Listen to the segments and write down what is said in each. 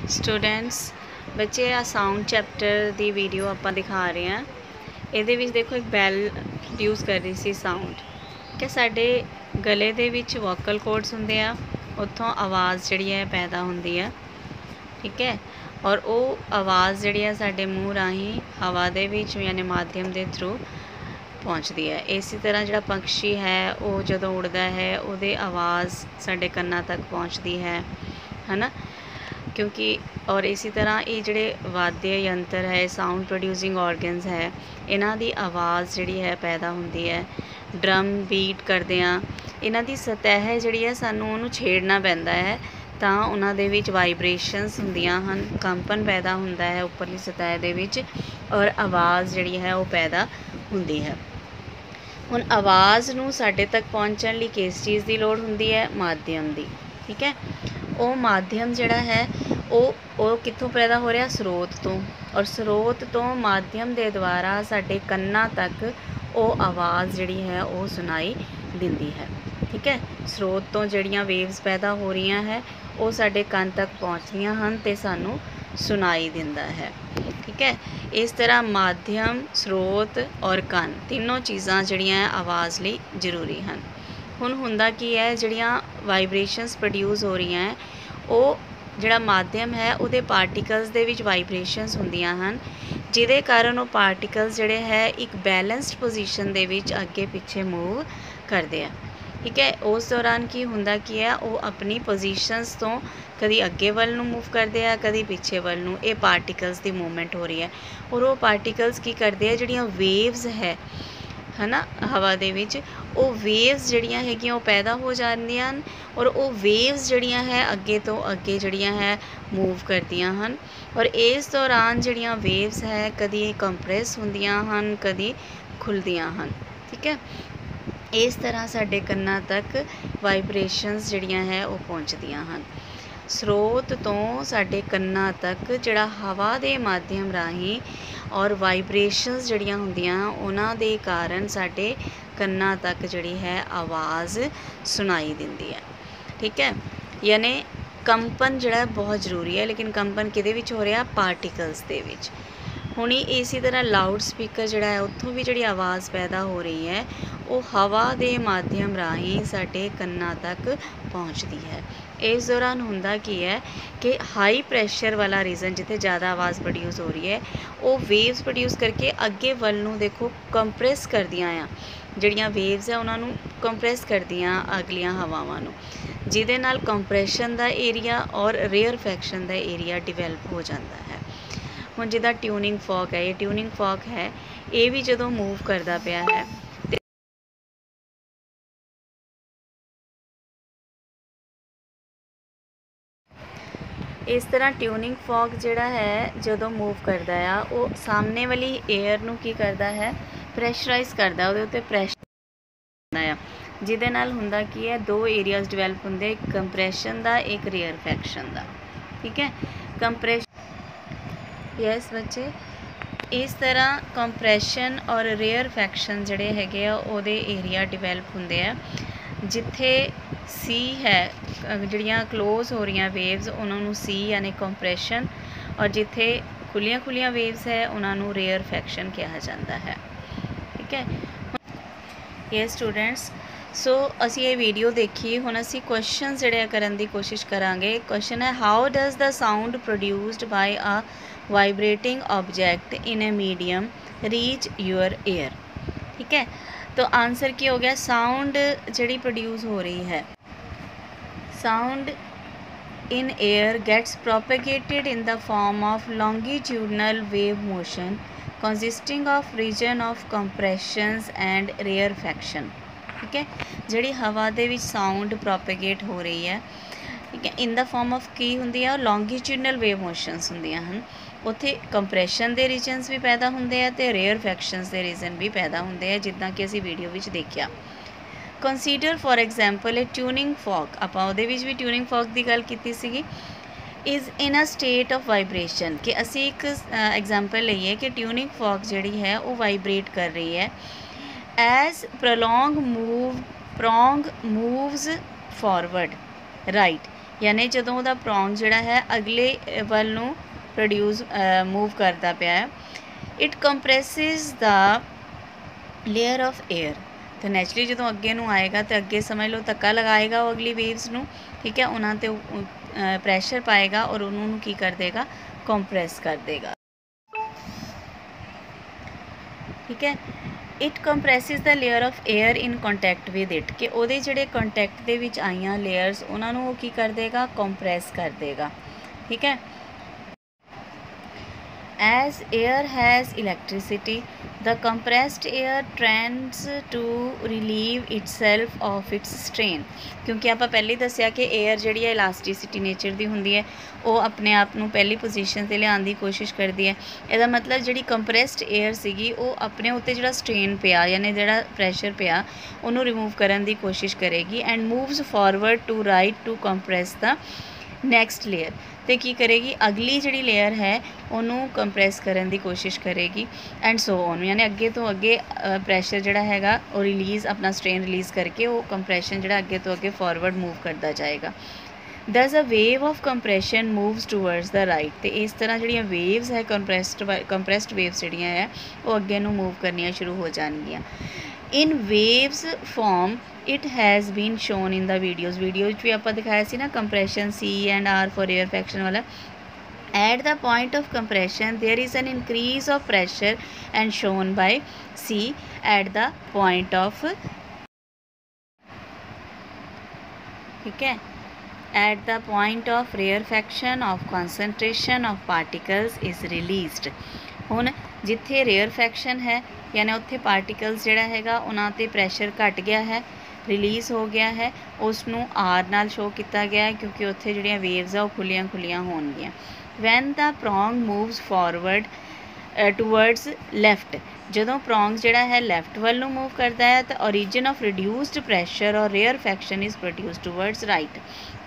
Students बच्चे आ sound chapter की video आप दिखा रहे हैं। ये देखो एक बैल प्रोड्यूस कर रही सी साउंड कि साढ़े गले दे विच वोकल कोड्स होंदे आ, उत्थों आवाज़ जिहड़ी है पैदा होंदी है। ठीक है, और वो आवाज़ जिहड़ी है साडे मूँह राही हवा दे विच यानी माध्यम के थ्रू पहुँचती है। इसी तरह जिहड़ा पंछी है वो जदों उड़दा है उहदी आवाज़ साडे कन्नां तक पहुँचती है ना, क्योंकि और इसी तरह ये जिहड़े वाद्य यंत्र है साउंड प्रोड्यूसिंग ऑर्गनस है इन्हां दी आवाज़ जिहड़ी है पैदा होंदी है। ड्रम बीट करदे आ इन्हां दी सतह जिहड़ी है सानूं उहनूं छेड़ना पैंदा है तां उन्हां दे विच वाइब्रेशनस हुंदियां हन, कंपन पैदा हुंदा है उपरली सतह दे विच और आवाज़ जिहड़ी है वो पैदा हुंदी है। हुण आवाज़ नूं साडे तक पहुंचण लई किस चीज़ की लोड़ हुंदी है? माध्यम की। ठीक है, वो माध्यम जिहड़ा है वो कित्थों पैदा हो रहा? स्रोत तो, और स्रोत तो माध्यम के द्वारा साडे कन्नां तक वो आवाज़ जिहड़ी है वो सुनाई दिंदी है। ठीक है, स्रोत तो जिहड़ियां वेव्स पैदा हो रही हैं वो साडे कन तक पहुँचदियां हन ते सानूं सुनाई दिंदा है। ठीक है, इस तरह माध्यम, स्रोत और कन तीनों चीज़ां जिहड़ियां आवाज़ लई जरूरी हैं। हुण हुंदा की है, जिहड़ियां वाइब्रेशनस प्रोड्यूस हो रही हैं वो जिहड़ा माध्यम है उहदे पार्टिकल्स दे विच वाइब्रेशनस हुंदियां हन, जिहदे कारण वो पार्टिकल्स जिहड़े है एक बैलेंस्ड पोजीशन दे विच अगे पिछे मूव करदे आ। ठीक है, उस दौरान की हुंदा की है वो अपनी पोजीशनस तो कभी अगे वल नूं मूव करदे आ कभी पिछे वल नूं। ये पार्टिकल्स की मूवमेंट हो रही है और वो पार्टिकल्स की करदे आ जिहड़ियां वेव्स है ना हवा दे विच, वो वेव्स जिहड़ियां हैगियां वो पैदा हो जांदियां हन और वो वेव्स जिहड़ियां है अगे तो अगे जिहड़ियां है मूव करदियां हन। और इस दौरान जिहड़ियां वेव्स है कदी कंप्रैस हुंदियां हन कदी खुलदियां हन। ठीक है, इस तरह साडे कन्नां तक वाइब्रेशनस जिहड़ियां है वो पहुँचदियां हन। स्रोत तो साडे कन्नां तक जिहड़ा हवा दे माध्यम राही और वाइब्रेशनस जिहड़ियां हुंदियां उन्हां दे कारण साडे कन्नां तक जिहड़ी है आवाज़ सुनाई दिंदी है। ठीक है, यानी कंपन जिहड़ा बहुत जरूरी है, लेकिन कंपन किहदे विच हो रहा? पार्टिकल्स दे विच। हुण इसी तरह लाउड स्पीकर जिहड़ा है उत्थों भी जिहड़ी आवाज़ पैदा हो रही है वो हवा दे माध्यम राही साडे कन्नां तक पहुँचती है। इस दौरान हुंदा की है कि हाई प्रैशर वाला रीजन जिथे ज़्यादा आवाज़ प्रोड्यूस हो रही है वो वेव्स प्रोड्यूस करके अगे वल नूं देखो कंप्रैस करदियां आ, जिहड़ियां वेव्स है उन्होंने कंप्रैस करदियां अगलियां हवावां नूं, जिहदे नाल कंप्रैशन दा एरिया और रेयरफैक्शन दा एरिया डिवेलप हो जाता है। हुण जिद्दां ट्यूनिंग फॉक है, ये ट्यूनिंग फॉक है ये भी जदों मूव करदा पिया है इस तरह ट्यूनिंग फॉक जिहड़ा है जदों मूव करदा आ वो सामने वाली एयर नूं की करदा है? प्रैशराइज करदा, उहदे उत्ते प्रैशर आ, जिहदे नाल हुंदा की है दो एरियाज डिवेलप हुंदे, एक कंप्रैशन दा एक रेयरफैक्शन दा। ठीक है, कंप्रैशन यस बच्चे, इस तरह कंप्रैशन और रेयरफैक्शन जिहड़े हैगे आ उहदे एरिया डिवेलप हुंदे आ जिथे सी है जिहड़ियां क्लोज हो रही वेव्स उन्होंने सी यानी कंप्रैशन और जिथे खुलियां खुलियां वेव्स है उन्होंने रेयरफैक्शन कहा जाता है। ठीक है, ये स्टूडेंट्स सो असी ये वीडियो देखी, हुण असी क्वेश्चन जिहड़े करन दी कोशिश करांगे। क्वेश्चन है how does the sound produced by a vibrating object in a medium reach your air. ठीक है, तो आंसर की हो गया? साउंड जिहड़ी प्रोड्यूस हो रही है, sound in air gets propagated in the form of longitudinal wave motion consisting of region of compressions and rarefaction। ठीक है, जिहड़ी हवा दे विच साउंड प्रोपेगेट हो रही है, ठीक है, इन द फॉर्म ऑफ की हुंदी है लॉन्गीट्यूडनल वेव मोशनस हुंदियां हन, उत्थे कंप्रैशन दे रीजनस भी पैदा हुंदे आ ते रेयरफैक्शनस दे रीजन भी पैदा हुंदे आ, जिद्दां कि असीं वीडियो विच देखिया। Consider for example a tuning fork, आपां उहदे विच भी ट्यूनिंग फॉक की गल कीती सीगी, is in a state of vibration, कि असी एक एग्जाम्पल लईए कि ट्यूनिंग फॉक जिहड़ी है वो वाइब्रेट कर रही है as prong moves forward right, यानी जदों उहदा प्रॉन्ग जिहड़ा है अगले वल नूं प्रोड्यूस मूव करता पिया है। It comprises the layer of air, तो नैचुरली जो अगे नूं आएगा तो अगे समझ लो धक्का लगाएगा वो अगली वेव्स नूं, ठीक है, उन्हां ते प्रैशर पाएगा और उन्होंने की कर देगा, कंप्रेस कर देगा, ठीक है। It comprises the layer of air in contact with it, कि उहदे जिहड़े कॉन्टैक्ट दे विच आईयां लेयर्स उन्होंने वो की कर देगा, कंप्रेस कर देगा, ठीक है। As air has electricity, the compressed air tends to relieve itself of its strain, क्योंकि आप पहले दसिया कि एयर जी है इलास्टिसिटी नेचर की होंगी है, वो अपने आप को पहली पोजीशन से लियाने की कोशिश करती है। इसका मतलब जी कंप्रेस्ड एयर सी वो अपने उत्ते जो स्ट्रेन पिया यानी जो प्रैशर पिया उन्होंने रिमूव करने की कोशिश करेगी and moves forward to right to compress the next layer, तो की करेगी अगली जी लेयर है उन्होंने कंप्रेस करने की कोशिश करेगी एंड सो ऑन, यानी अगे तो अगे प्रैशर जोड़ा है वो रिलीज़ अपना स्ट्रेन रिलीज़ करके वो कंप्रेशन जोड़ा अगे तो अगे फॉरवर्ड मूव करता जाएगा। Thus a wave of compression moves towards the right, तो इस तरह जी वेव्स है कंप्रेस्ड वेव्स जी है वो अगे नूं मूव करनियाँ शुरू हो जाएगियाँ। In waves form it has been shown in the video भी आप दिखाया सी ना, compression C and R for air fraction वाला। At the point of compression there is an increase of pressure and shown by C at the point of, ठीक है, eight the point of rarefaction of concentration of particles is released. हुण जिथे rarefaction है यानी उत्थे particles जिहड़ा हैगा उन्हां ते प्रैशर घट गया है, रिलीज़ हो गया है, उसनूं R नाल शो किया गया है क्योंकि उत्थे जिहड़ियां वेव्स आ खुलियां खुलियां होणगियां। When the prong moves forward towards left, जदों प्रॉन्ग जिहड़ा है लैफ्ट वाल नूं मूव करता है तो ओरिजिन ऑफ रिड्यूस्ड प्रैशर और rarefaction is produce towards right,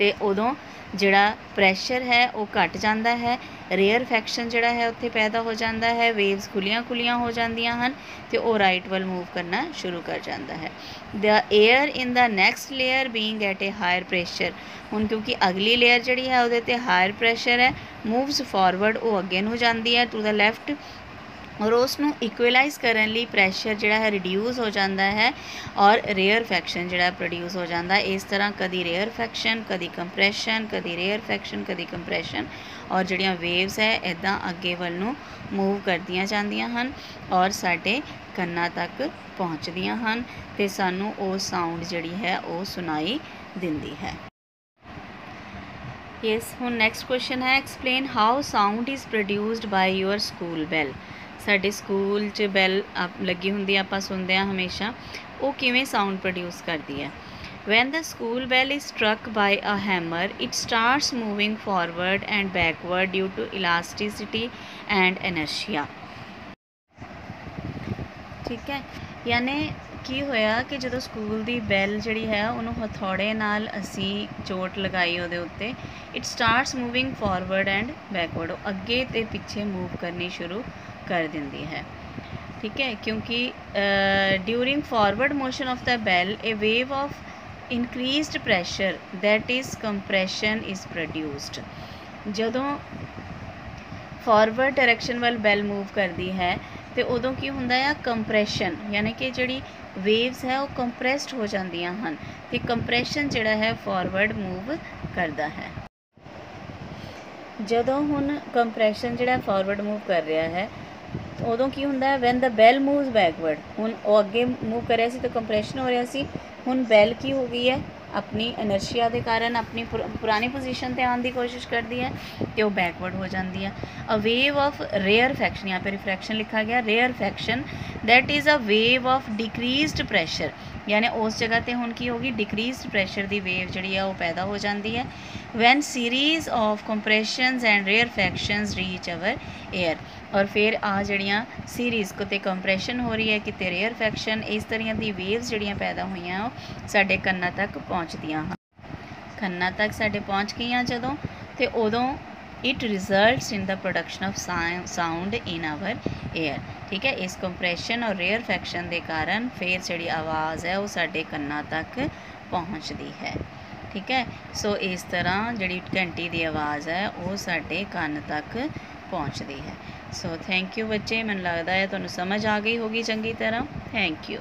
तो उदों जिहड़ा प्रैशर है वो घट जाता है, रेयरफैक्शन जिहड़ा है उत्थे पैदा हो जाता है, वेव्स खुलियां खुलियां हो जांदियां हन तो वो राइट वाल मूव करना शुरू कर जाता है। The air in the next layer being at a higher pressure, हुण क्योंकि अगली लेयर जिहड़ी है उहदे ते हायर प्रैशर है, मूव्स फॉरवर्ड वो अगे नूं जांदी है टू द लैफ्ट और उसनूं इक्वलाइज़ करने लई प्रैशर जिहड़ा है रिड्यूस हो जाता है और रेयरफैक्शन जिहड़ा प्रोड्यूस हो जाता है। इस तरह कदी रेयरफैक्शन कदी कंप्रैशन कदी रेयरफैक्शन कदी कंप्रैशन और जिहड़ियां वेव्स है इदां अगे वल नूं मूव करदियां जांदियां हन और साडे कन्नां तक पहुँचदियां हन ते सानूं वो साउंड जिहड़ी है वो सुनाई दिंदी है। यस, हुण नैक्सट क्वेश्चन है explain how sound is produced by your school बैल। साडे स्कूल च बैल लगी हुंदी आपां सुनदे आ हमेशा, वो किवें साउंड प्रोड्यूस करदी है। When the school bell is struck by a hammer it starts moving forward and backward due to elasticity and inertia, ठीक है। यानी की होया कि जो स्कूल की बैल जी है उन्होंने हथौड़े नाल असी चोट लगाई उहदे उत्ते, it starts moving forward and backward, अगे ते पिछे मूव करनी शुरू कर दिंदी है, ठीक है, क्योंकि during forward motion of the bell a wave of increased pressure that is compression is produced. जदों फॉरवर्ड डायरैक्शन वाल बैल मूव करती है तो उदों की हुंदा है कंप्रैशन, यानी कि जिहड़ी वेव्स है वो कंप्रैस्ड हो जांदियां हन ते कंप्रैशन जिहड़ा है फॉरवर्ड मूव करता है। जदों हुण कंप्रैशन जिहड़ा फॉरवर्ड मूव कर रहा है उदों की हुंदा है वैन द बैल मूव्स बैकवर्ड, हुण वो अगे मूव कर रहा सी तो कंप्रैशन हो रहा सी, हुण बैल की हो गई है अपनी इनर्शिया के कारण अपनी पुरानी पोजीशन पर आने की कोशिश करती है तो वो बैकवर्ड हो जाती है। अ वेव ऑफ रेयरफैक्शन, यहाँ पे रिफ्रैक्शन लिखा गया, rarefaction that is a wave of decreased pressure, यानी उस जगह पर हुण की होगी डिक्रीज्ड प्रैशर की वेव जी है वो पैदा हो जाती है। When series of compressions and rarefactions reach our air, और फिर आ जड़ियाँ सीरीज़ किते कंप्रैशन हो रही है किते रेयरफैक्शन, इस तरह की वेव्स जड़ियाँ पैदा हुई साडे कन्नां तक पहुँचदियाँ हैं, कन्नां तक साडे पहुँच गई जदों तो उदों it results in the production of sound in our air, ठीक है। इस कंप्रैशन और रेयरफैक्शन के कारण फिर जी आवाज़ है वो साडे कन्नां तक पहुँचती है, ठीक है। सो इस तरह जिहड़ी घंटी की आवाज़ है वो साडे कान तक पहुँचती है। सो थैंक यू बच्चे, मैनूं लगदा है तुहानूं समझ आ गई होगी चंगी तरह। Thank you.